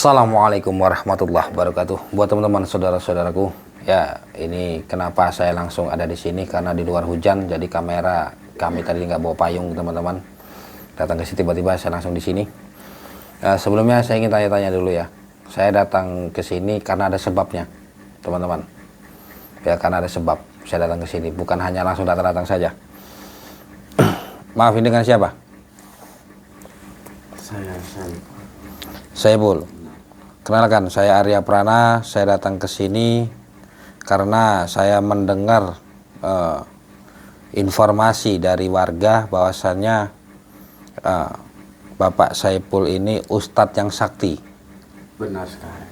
Assalamualaikum warahmatullahi wabarakatuh. Buat teman-teman saudara-saudaraku, ya ini kenapa saya langsung ada di sini karena di luar hujan, jadi kamera kami tadi nggak bawa payung teman-teman. Datang ke sini tiba-tiba saya langsung di sini. Sebelumnya saya ingin tanya-tanya dulu ya. Saya datang ke sini karena ada sebabnya, teman-teman. Ya karena ada sebab saya datang ke sini, bukan hanya langsung datang-datang saja. Maaf, ini dengan siapa? Saya Saiful. Kenalkan, saya Arya Prana. Saya datang ke sini karena saya mendengar informasi dari warga bahwasannya Bapak Saiful ini ustadz yang sakti. benar sekali.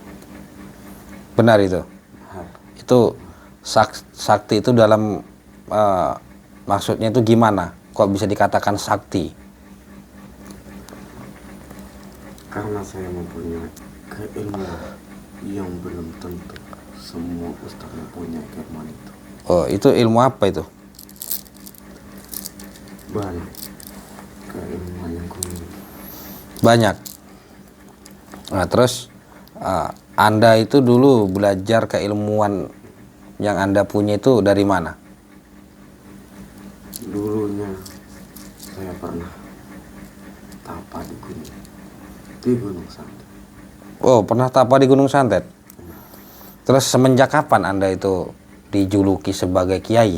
Benar itu? Benar. Itu sakti itu dalam maksudnya itu gimana? Kok bisa dikatakan sakti? Karena saya mempunyai keilmuan yang belum tentu semua ustadz mempunyai keilmuan itu. Oh, itu ilmu apa itu? Banyak keilmuan yang kumiliki. Banyak. Nah, terus Anda itu dulu belajar keilmuan yang Anda punya itu dari mana? Dulunya saya pernah tapa di Gunung Santet. Oh, pernah tapa di Gunung Santet. Terus semenjak kapan Anda itu dijuluki sebagai kiai?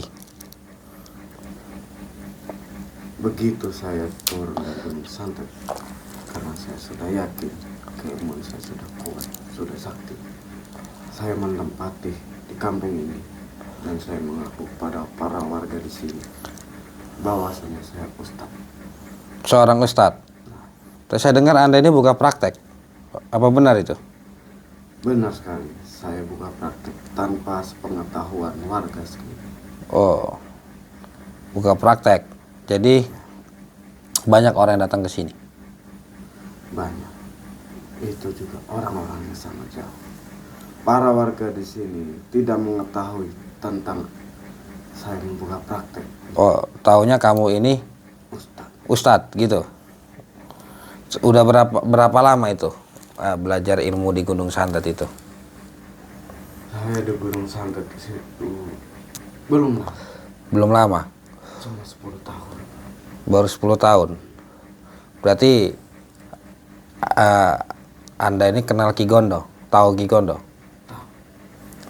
Begitu saya turun dari Gunung Santet, karena saya sudah yakin keilmuan saya sudah kuat, sudah sakti. Saya menempati di kampung ini dan saya mengaku pada para warga di sini bahwasanya saya ustadz. Seorang ustadz. Terus saya dengar Anda ini buka praktek. Apa benar itu? Benar sekali, saya buka praktek tanpa sepengetahuan warga sendiri. Oh, buka praktek. Jadi banyak orang yang datang ke sini. Banyak. Itu juga orang-orang yang sangat jauh. Para warga di sini tidak mengetahui tentang saya membuka praktek Oh, taunya kamu ini ustadz. ustadz gitu. Udah berapa lama itu belajar ilmu di Gunung Santet itu? Saya di Gunung Santet di situ belum lah, Belum lama. cuma 10 tahun. Baru 10 tahun. Berarti Anda ini kenal Ki Gondo? Tahu Ki Gondo?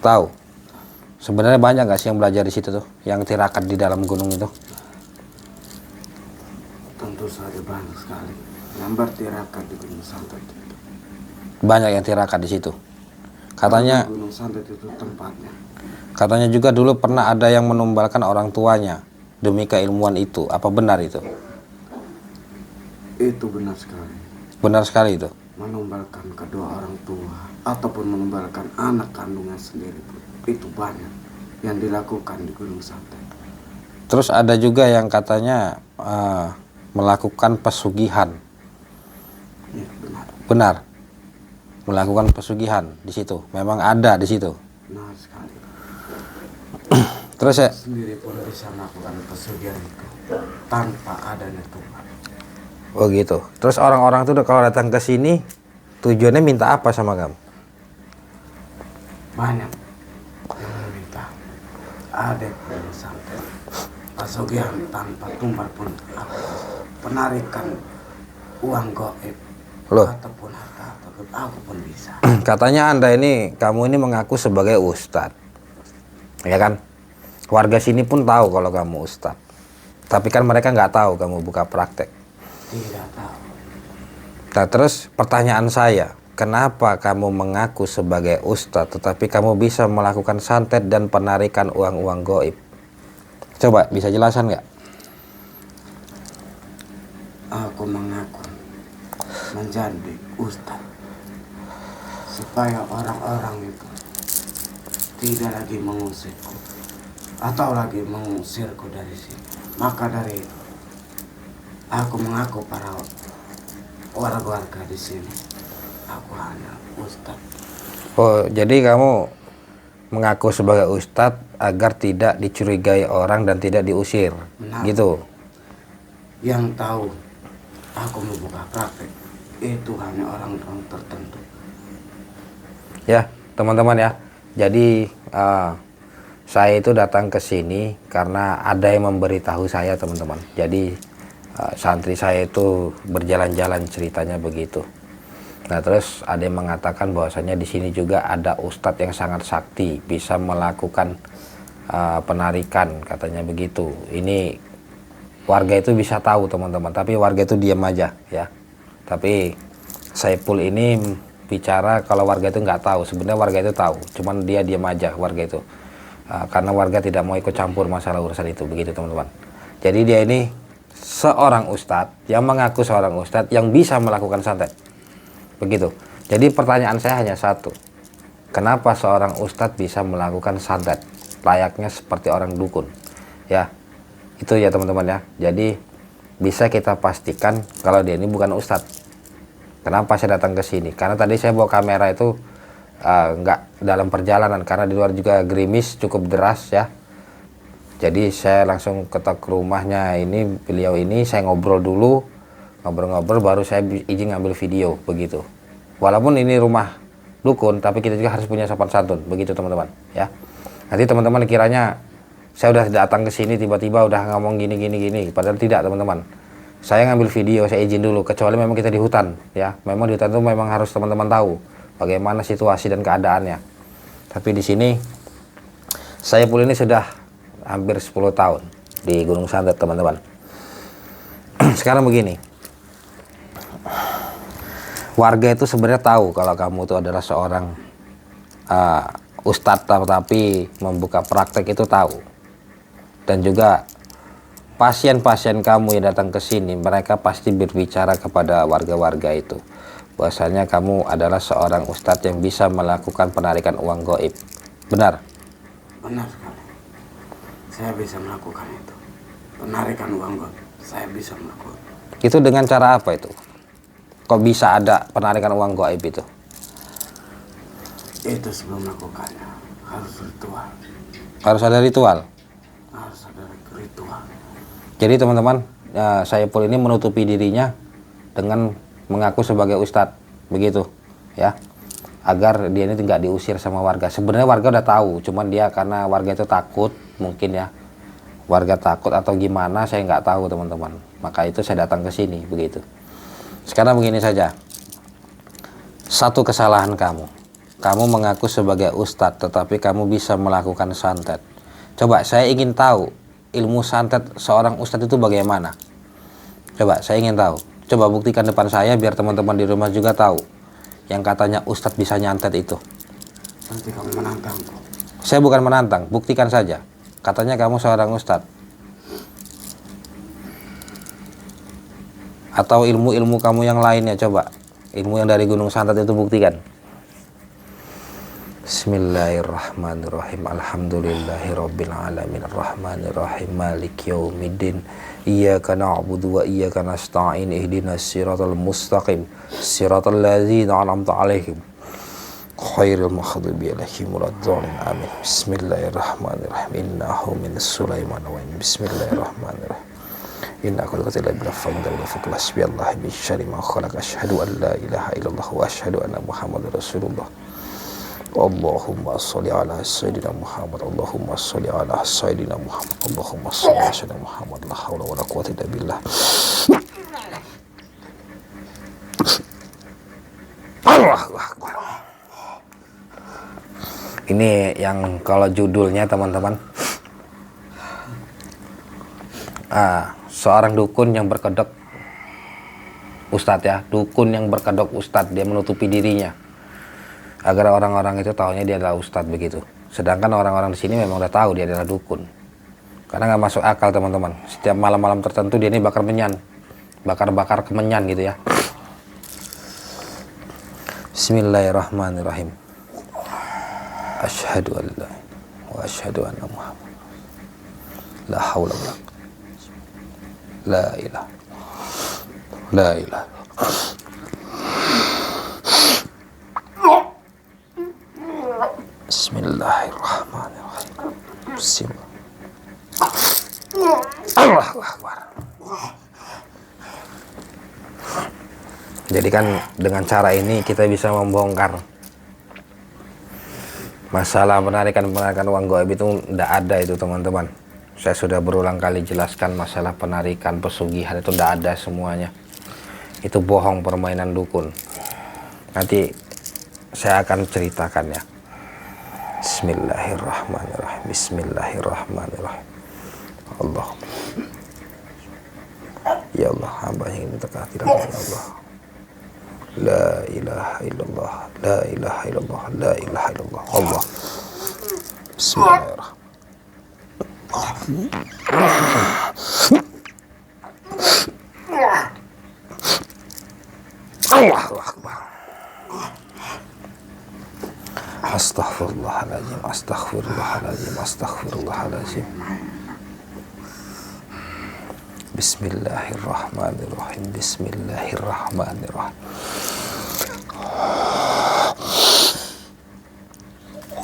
Tahu. Sebenarnya banyak gak sih yang belajar di situ tuh, yang tirakat di dalam gunung itu? Tentu saja banyak sekali yang bertirakat di Gunung Santet itu. Banyak yang tirakat di situ. Katanya, Karena Gunung Santet itu tempatnya. katanya juga dulu pernah ada yang menumbalkan orang tuanya demi keilmuan itu. Apa benar itu? Itu benar sekali. Benar sekali itu. Menumbalkan kedua orang tua ataupun menumbalkan anak kandungnya sendiri pun itu banyak yang dilakukan di Gunung Santet. Terus ada juga yang katanya melakukan pesugihan. Ya, benar. Benar. Melakukan pesugihan di situ. Memang ada di situ. Benar sekali. Terus ya, Sendiri pun bisa melakukan pesugihan itu tanpa adanya Tuhan. oh gitu. Terus orang-orang tuh kalau datang ke sini tujuannya minta apa sama kamu? Banyak yang meminta ada Gunung Santet pesugihan tanpa tumbal pun aku penarikan uang goib Loh, ataupun harta ataupun aku pun bisa. katanya kamu ini mengaku sebagai ustadz. Ya kan? Warga sini pun tahu kalau kamu ustadz. Tapi kan mereka nggak tahu kamu buka praktek. Tidak tahu. Nah, terus pertanyaan saya, kenapa kamu mengaku sebagai ustadz tetapi kamu bisa melakukan santet dan penarikan uang-uang goib? Coba bisa jelasan nggak? Aku mengaku menjadi ustadz supaya orang-orang itu tidak lagi mengusirku atau lagi mengusirku dari sini. Maka dari itu aku mengaku para warga di sini aku hanya ustadz. Oh, jadi kamu mengaku sebagai ustadz agar tidak dicurigai orang dan tidak diusir. Benar. Gitu. Yang tahu aku membuka praktek itu hanya orang-orang tertentu Ya, teman-teman ya. Jadi saya itu datang ke sini karena ada yang memberitahu saya, teman-teman. Jadi santri saya itu berjalan-jalan ceritanya begitu. Nah, terus ada yang mengatakan bahwasanya di sini juga ada ustadz yang sangat sakti, bisa melakukan penarikan, katanya begitu. Ini warga itu bisa tahu, teman-teman, tapi warga itu diam aja ya. Tapi Saiful ini bicara kalau warga itu nggak tahu. Sebenarnya warga itu tahu, cuman dia diam aja warga itu. Karena warga tidak mau ikut campur masalah urusan itu, begitu teman-teman. Jadi dia ini seorang ustadz yang mengaku seorang ustadz yang bisa melakukan santet, begitu. Jadi pertanyaan saya hanya satu, kenapa seorang ustadz bisa melakukan santet layaknya seperti orang dukun? Ya, itu ya teman-teman ya. Jadi bisa kita pastikan kalau dia ini bukan ustadz. Kenapa saya datang ke sini? Karena tadi saya bawa kamera itu nggak dalam perjalanan, karena di luar juga gerimis cukup deras ya. Jadi saya langsung ketok ke rumahnya ini, beliau ini, saya ngobrol dulu, ngobrol-ngobrol baru saya izin ngambil video, begitu. Walaupun ini rumah dukun, tapi kita juga harus punya sopan santun, begitu teman-teman ya. Nanti teman-teman kiranya saya udah datang ke sini tiba-tiba udah ngomong gini, padahal tidak, teman-teman. Saya ngambil video, saya izin dulu, kecuali memang kita di hutan ya. Memang di hutan itu memang harus teman-teman tahu bagaimana situasi dan keadaannya. Tapi di sini Saiful ini sudah hampir 10 tahun di Gunung Santet, teman-teman. Sekarang begini, warga itu sebenarnya tahu kalau kamu itu adalah seorang ustadz, tapi membuka praktek itu tahu. Dan juga pasien-pasien kamu yang datang ke sini, mereka pasti berbicara kepada warga-warga itu bahwasanya kamu adalah seorang ustadz yang bisa melakukan penarikan uang gaib. Benar? Benar sekali. Saya bisa melakukan itu. Penarikan uang gaib, saya bisa melakukan. Itu dengan cara apa itu? Kok bisa ada penarikan uang gaib itu? Itu sebelum melakukannya harus ritual. Harus ada ritual? Harus ada ritual. Jadi teman-teman, Saiful ini menutupi dirinya dengan mengaku sebagai ustadz, begitu ya, agar dia ini tidak diusir sama warga. Sebenarnya warga udah tahu, cuman dia karena warga itu takut, mungkin ya, warga takut atau gimana, saya nggak tahu teman-teman. Maka itu saya datang ke sini, begitu. Sekarang begini saja, satu kesalahan kamu mengaku sebagai ustadz, tetapi kamu bisa melakukan santet. Coba saya ingin tahu ilmu santet seorang ustadz itu bagaimana. Coba saya ingin tahu. Coba buktikan depan saya biar teman-teman di rumah juga tahu. Yang katanya ustadz bisa nyantet itu. Nanti kamu menantangku. Saya bukan menantang, buktikan saja. Katanya kamu seorang ustadz. Atau ilmu-ilmu kamu yang lainnya, coba. Ilmu yang dari Gunung Santet itu buktikan. Bismillahirrahmanirrahim. Alhamdulillahirabbil alamin arrahmanirrahim maliki yaumiddin iyyaka na'budu wa iyyaka nasta'in ihdinas siratal mustaqim siratal ladzina an'amta 'alaihim khairil maghdubi 'alaihim waladdallin amin. Bismillahirrahmanirrahim. Innahu min Sulaiman wa bismillahirrahmanirrahim. Inna qadratila bil fadl wa fadl hasbiyallahi min syarri ma khalaq asyhadu an la ilaha illallah wa asyhadu anna muhammadar rasulullah. Allahumma sholli ala sayyidina Muhammad. Allahumma sholli ala sayyidina Muhammad. Allahumma sholli ala sayyidina Muhammad. La haula wala quwwata illa billah. Allahu akbar. Ini yang kalau judulnya teman-teman, seorang dukun yang berkedok ustadz ya, dukun yang berkedok ustadz, dia menutupi dirinya agar orang-orang itu tahunya dia adalah ustadz, begitu. Sedangkan orang-orang di sini memang udah tahu dia adalah dukun. Karena nggak masuk akal teman-teman. Setiap malam-malam tertentu dia ini bakar menyan, bakar-bakar kemenyan gitu ya. Bismillahirrahmanirrahim. Asyhadu an la wa asyhadu anna Muhammad. La haula wala quwwata. La ilaha. La ilaha. Bismillahirrahmanirrahim. Bismillah. Allahu akbar. Jadi kan dengan cara ini kita bisa membongkar Masalah penarikan uang goib itu tidak ada itu teman-teman. Saya sudah berulang kali jelaskan masalah penarikan pesugihan itu tidak ada semuanya. Itu bohong, permainan dukun. Nanti saya akan ceritakannya. Bismillahirrahmanirrahim. Bismillahirrahmanirrahim. Allah. Ya Allah, hamba yang ini terkasihan ya Allah. La ilaha illallah, la ilaha illallah, la ilaha illallah. Allah. Bismillahirrahmanirrahim. Allahu Akbar. Astaghfirullahaladzim, astaghfirullahaladzim, astaghfirullahaladzim. Bismillahirrahmanirrahim, bismillahirrahmanirrahim.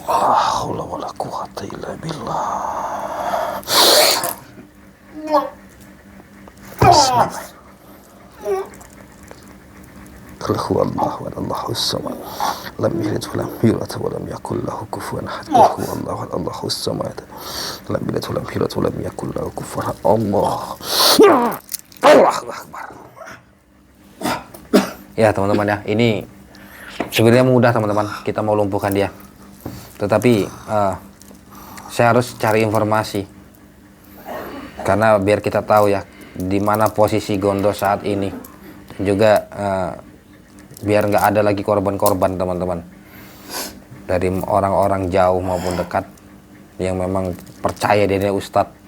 La haula wala quwwata illa billah. Bismillah. Qul huwallahu ahad, Allahus samad. Lam yalid wa lam yulad wa lam yakul lahu kufuwan ahad. Qul huwallahu ahad, Allahus samad. Lam yalid wa lam yulad wa lam yakul lahu kufuwan ahad. Allahu Akbar. Ya teman-teman ya, ini sebenarnya mudah teman-teman. Kita mau lumpuhkan dia. Tetapi saya harus cari informasi. Karena biar kita tahu ya di mana posisi Gondo saat ini. Juga biar nggak ada lagi korban-korban teman-teman. Dari orang-orang jauh maupun dekat yang memang percaya dia Ustadz.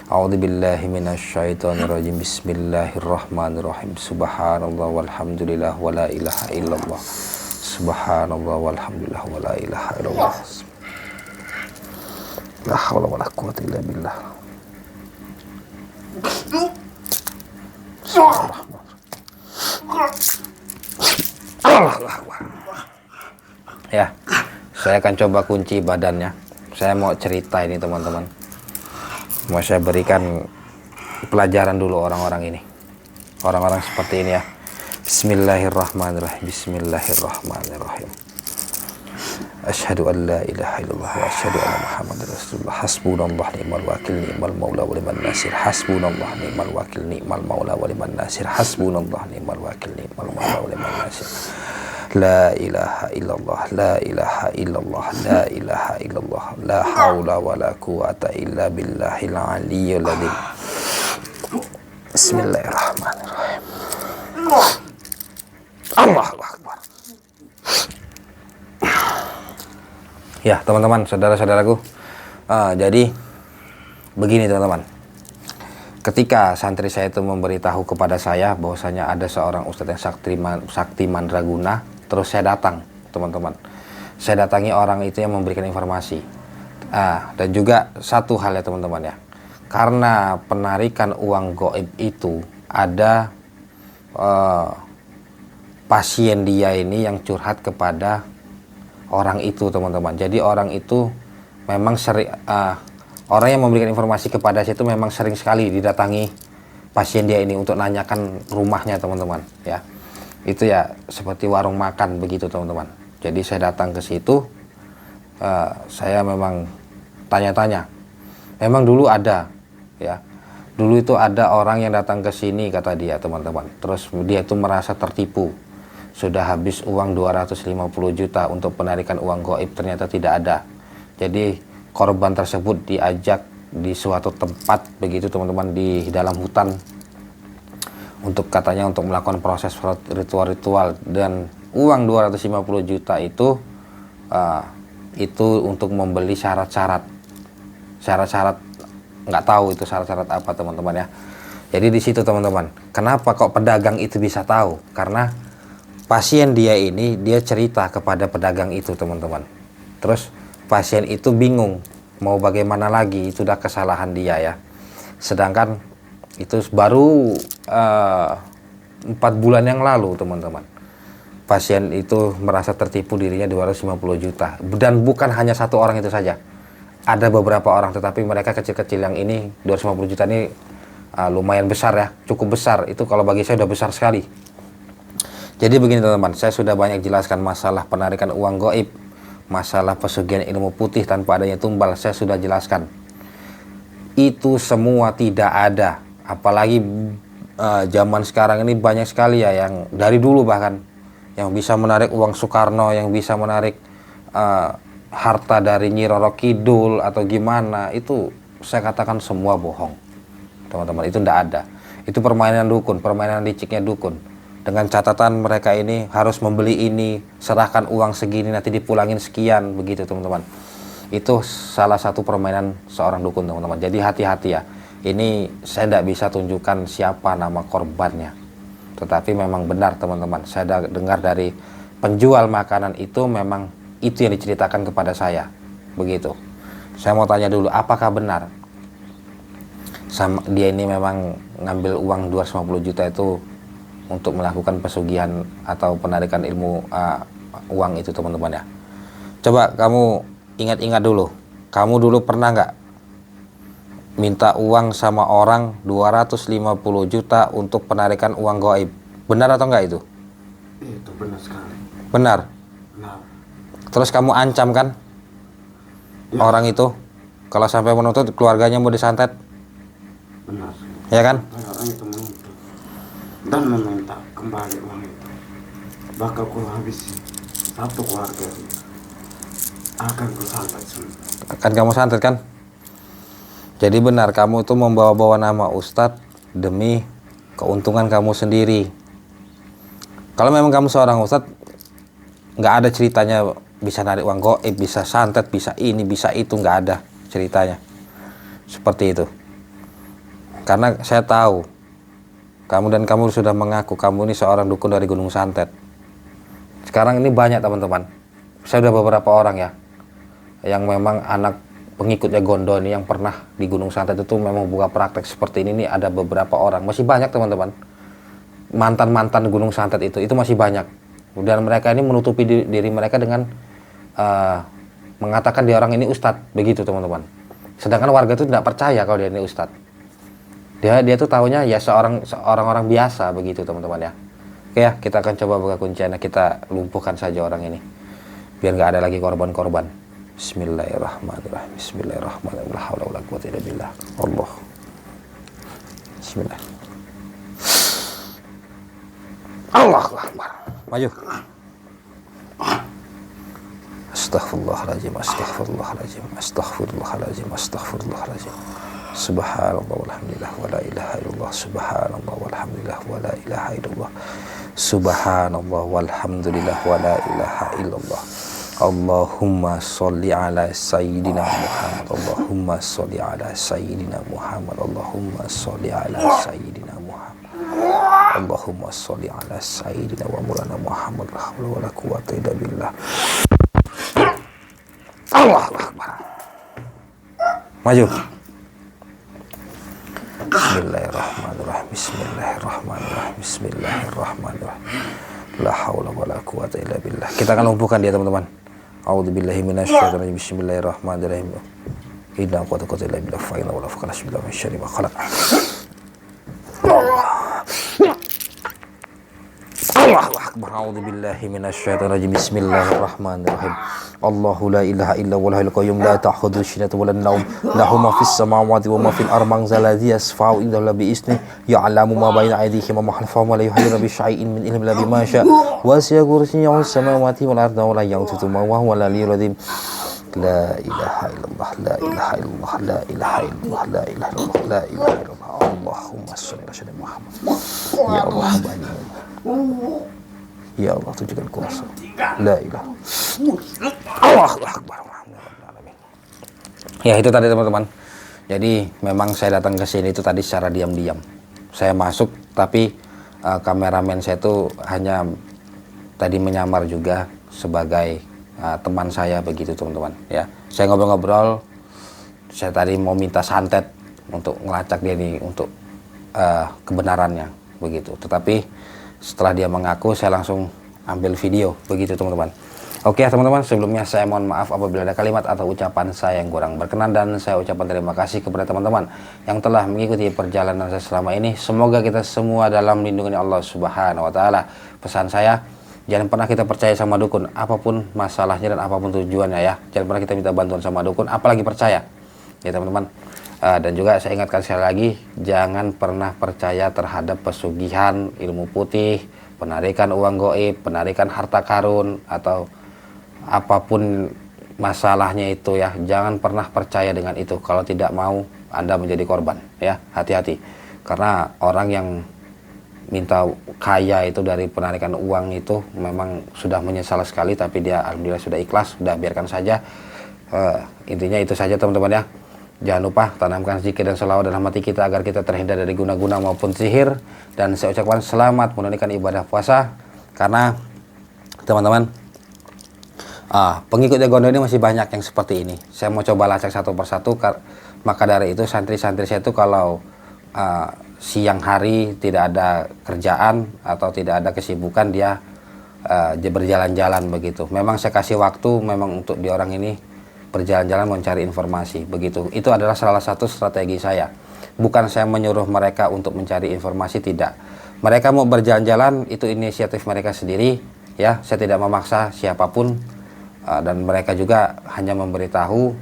A'udzubillahi minasyaitonirrajim. Bismillahirrahmanirrahim. Subhanallah walhamdulillah wa la ilaha illallah. Subhanallah walhamdulillah wa la ilaha illallah. La haula wala quwwata illa billah. Ya, saya akan coba kunci badannya. Saya mau cerita ini teman-teman. Mau saya berikan pelajaran dulu orang-orang ini. Orang-orang seperti ini ya. Bismillahirrahmanirrahim. Bismillahirrahmanirrahim. Asyhadu an la ilaha illallah wa asyhadu anna Muhammadar Rasulullah. Hasbunallah ni'mal wakil ni'mal maula wa liman nasir. Hasbunallah ni'mal wakil ni'mal maula wa liman nasir. Hasbunallah ni'mal wakil ni'mal maula wa liman nasir. La ilaha illallah, la ilaha illallah, la ilaha illallah, la haula wa la quwata illa billahil aliyyil adzim. Bismillahirrahmanirrahim. Allahu Akbar. Ya teman-teman, saudara-saudaraku, jadi begini teman-teman. Ketika santri saya itu memberitahu kepada saya bahwasanya ada seorang ustadz yang sakti mandraguna, terus saya datang teman-teman. Saya datangi orang itu yang memberikan informasi. Dan juga satu hal ya teman-teman ya, karena penarikan uang gaib itu ada pasien dia ini yang curhat kepada orang itu teman-teman. Jadi orang itu memang sering, orang yang memberikan informasi kepada saya itu memang sering sekali didatangi pasien dia ini untuk nanyakan rumahnya teman-teman ya. Itu ya seperti warung makan begitu teman-teman. Jadi saya datang ke situ, saya memang tanya-tanya. Memang dulu ada ya. Dulu itu ada orang yang datang ke sini kata dia teman-teman. Terus dia itu merasa tertipu. Sudah habis uang 250 juta untuk penarikan uang gaib, ternyata tidak ada. Jadi korban tersebut diajak di suatu tempat begitu teman-teman, di dalam hutan, untuk katanya untuk melakukan proses ritual-ritual, dan uang 250 juta itu untuk membeli syarat-syarat nggak tahu itu syarat-syarat apa teman-teman ya. Jadi di situ teman-teman, kenapa kok pedagang itu bisa tahu? Karena pasien dia ini, dia cerita kepada pedagang itu teman-teman. Terus pasien itu bingung mau bagaimana lagi, itu udah kesalahan dia ya. Sedangkan itu baru 4 bulan yang lalu teman-teman, pasien itu merasa tertipu dirinya 250 juta. Dan bukan hanya satu orang itu saja, ada beberapa orang, tetapi mereka kecil-kecil. Yang ini 250 juta ini lumayan besar ya, cukup besar. Itu kalau bagi saya udah besar sekali. Jadi begini teman-teman, saya sudah banyak jelaskan masalah penarikan uang gaib, masalah pesugihan ilmu putih tanpa adanya tumbal, saya sudah jelaskan. Itu semua tidak ada. Apalagi zaman sekarang ini banyak sekali ya, yang dari dulu bahkan, yang bisa menarik uang Soekarno, yang bisa menarik harta dari Nyi Roro Kidul atau gimana. Itu saya katakan semua bohong, teman-teman. Itu tidak ada. Itu permainan dukun, permainan liciknya dukun. Dengan catatan mereka ini harus membeli ini, serahkan uang segini, nanti dipulangin sekian, begitu teman-teman. Itu salah satu permainan seorang dukun, teman-teman. Jadi hati-hati ya. Ini saya tidak bisa tunjukkan siapa nama korbannya, tetapi memang benar teman-teman. Saya dengar dari penjual makanan itu, memang itu yang diceritakan kepada saya, begitu. Saya mau tanya dulu, apakah benar dia ini memang ngambil uang 250 juta itu untuk melakukan pesugihan atau penarikan ilmu uang itu, teman-teman ya. Coba kamu ingat-ingat dulu, kamu dulu pernah nggak minta uang sama orang 250 juta untuk penarikan uang gaib? Benar atau enggak itu? Itu benar sekali. Benar? Benar. Terus kamu ancam kan Ya. orang itu kalau sampai menuntut keluarganya mau disantet? Benar. Ya kan? Orang itu menuntut dan meminta kembali uang itu. Bakal ku habisi satu keluarga itu. Akan ku santet semua. Akan kamu santet kan? Jadi benar, kamu itu membawa-bawa nama Ustadz demi keuntungan kamu sendiri. Kalau memang kamu seorang Ustadz, nggak ada ceritanya bisa narik uang gaib, bisa santet, bisa ini, bisa itu, nggak ada ceritanya seperti itu. Karena saya tahu kamu sudah mengaku kamu ini seorang dukun dari Gunung Santet. Sekarang ini banyak teman-teman, saya udah beberapa orang ya yang memang anak pengikutnya Gondo ini yang pernah di Gunung Santet itu memang buka praktek seperti ini ada beberapa orang. Masih banyak teman-teman, mantan-mantan Gunung Santet itu masih banyak. Dan mereka ini menutupi diri mereka dengan mengatakan dia orang ini ustadz, begitu teman-teman. Sedangkan warga itu tidak percaya kalau dia ini ustadz. Dia tuh taunya ya orang biasa, begitu teman-teman ya. Oke ya, kita akan coba buka kuncinya, kita lumpuhkan saja orang ini biar nggak ada lagi korban-korban. Bismillahirrahmanirrahim. Bismillahirrahmanirrahim. La haula wala quwwata illa billah. Allah. Bismillah. Allahu akbar. Maju. Astaghfirullahaladzim. Astaghfirullahaladzim. Astaghfirullahaladzim. Astaghfirullahaladzim. Subhanallah walhamdulillah wa la ilaha illallah. Subhanallah walhamdulillah wa la ilaha illallah. Subhanallah walhamdulillah wa la ilaha illallah. Allahumma sholli ala sayyidina Muhammad. Allahumma sholli ala sayyidina Muhammad. Allahumma sholli ala sayyidina Muhammad. Allahumma sholli ala sayyidina wa maulana Muhammad. La haula wala quwwata illa billah. Allahu akbar. Maju. Bismillahirrahmanirrahim. Bismillahirrahmanirrahim. Bismillahirrahmanirrahim. La haula wala quwwata illa billah. Kita akan lumpuhkan dia teman-teman. A'udzubillahi minasyaitonir rajim. Bismillahirrahmanirrahim. Inna quwwata illa billah. Fa inna wala faqala billahi min syarri ma khalaq. Allahu akbar. A'udzubillahi minasyaitonir rajim. Bismillahirrahmanirrahim. Allahu la ilaha illa huwal hayyul qayyum la ta'khudhuhu sinatun wa la nawm lahu ma fis samawati wa ma fil ardi man zal ladzi yashfa'u indahu bi ismihi ya'lamu ma bayna aydihim wa ma khalfahum wa la yuhituna bi shay'in min ilmihi illa bima sha'a wasi'a kursiyyuhu as-samawati wal arda wa la ya'uduhu ma huwa al-'aliyyul 'azim. La ilaha illallah, la ilaha illallah, la ilaha illallah, la ilaha illallah, la ilaha illallah. Allahumma shalli ala sayyidina Muhammad. Ya Allah, ya Allah, tunjukkan kuasa. La ilaha. Allahu akbar. Ya itu tadi teman-teman. Jadi memang saya datang ke sini itu tadi secara diam-diam. Saya masuk tapi kameramen saya itu hanya tadi menyamar juga sebagai teman saya, begitu teman-teman ya. Saya ngobrol-ngobrol, saya tadi mau minta santet untuk ngelacak dia nih untuk kebenarannya, begitu. Tetapi setelah dia mengaku, saya langsung ambil video, begitu teman-teman. Oke ya teman-teman, sebelumnya saya mohon maaf apabila ada kalimat atau ucapan saya yang kurang berkenan, dan saya ucapkan terima kasih kepada teman-teman yang telah mengikuti perjalanan saya selama ini. Semoga kita semua dalam lindungan Allah Subhanahu wa taala. Pesan saya, Jangan pernah kita percaya sama dukun, apapun masalahnya dan apapun tujuannya ya. Jangan pernah kita minta bantuan sama dukun, apalagi percaya. Ya teman-teman. Dan juga saya ingatkan sekali lagi, jangan pernah percaya terhadap pesugihan, ilmu putih, penarikan uang goib, penarikan harta karun, atau apapun masalahnya itu ya. Jangan pernah percaya dengan itu kalau tidak mau Anda menjadi korban ya. Hati-hati, karena orang yang minta kaya itu dari penarikan uang itu memang sudah menyesal sekali, tapi dia alhamdulillah sudah ikhlas, sudah biarkan saja. Intinya itu saja teman-teman ya. Jangan lupa tanamkan zikir dan selawat dalam hati kita agar kita terhindar dari guna-guna maupun sihir. Dan saya ucapkan selamat menunaikan ibadah puasa, karena teman-teman pengikutnya Gondo ini masih banyak yang seperti ini. Saya mau coba lacak satu persatu. Maka dari itu santri-santri saya itu kalau siang hari tidak ada kerjaan atau tidak ada kesibukan, dia berjalan-jalan begitu. Memang saya kasih waktu memang untuk di orang ini berjalan-jalan mencari informasi begitu. Itu adalah salah satu strategi saya. Bukan saya menyuruh mereka untuk mencari informasi, tidak. Mereka mau berjalan-jalan itu inisiatif mereka sendiri ya. Saya tidak memaksa siapapun, dan mereka juga hanya memberitahu.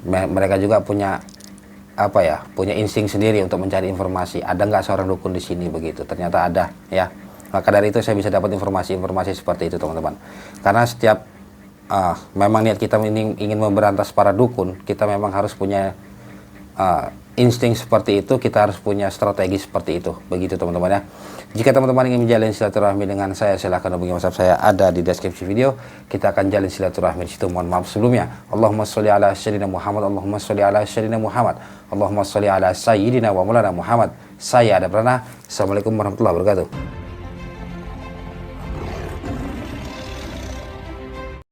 Mereka juga punya punya insting sendiri untuk mencari informasi. Ada nggak seorang dukun di sini begitu? Ternyata ada ya. Maka dari itu saya bisa dapat informasi-informasi seperti itu teman-teman. Karena setiap memang niat kita ingin memberantas para dukun, kita memang harus punya insting seperti itu, kita harus punya strategi seperti itu. Begitu teman-teman ya. Jika teman-teman ingin menjalin silaturahmi dengan saya, silahkan hubungi WhatsApp saya, ada di deskripsi video. Kita akan jalin silaturahmi di situ. Mohon maaf sebelumnya. Allahumma sholli ala sayyidina Muhammad, Allahumma sholli ala sayyidina Muhammad, Allahumma sholli ala sayyidina wa maulana Muhammad. Saya ada pernah. Assalamualaikum warahmatullahi wabarakatuh.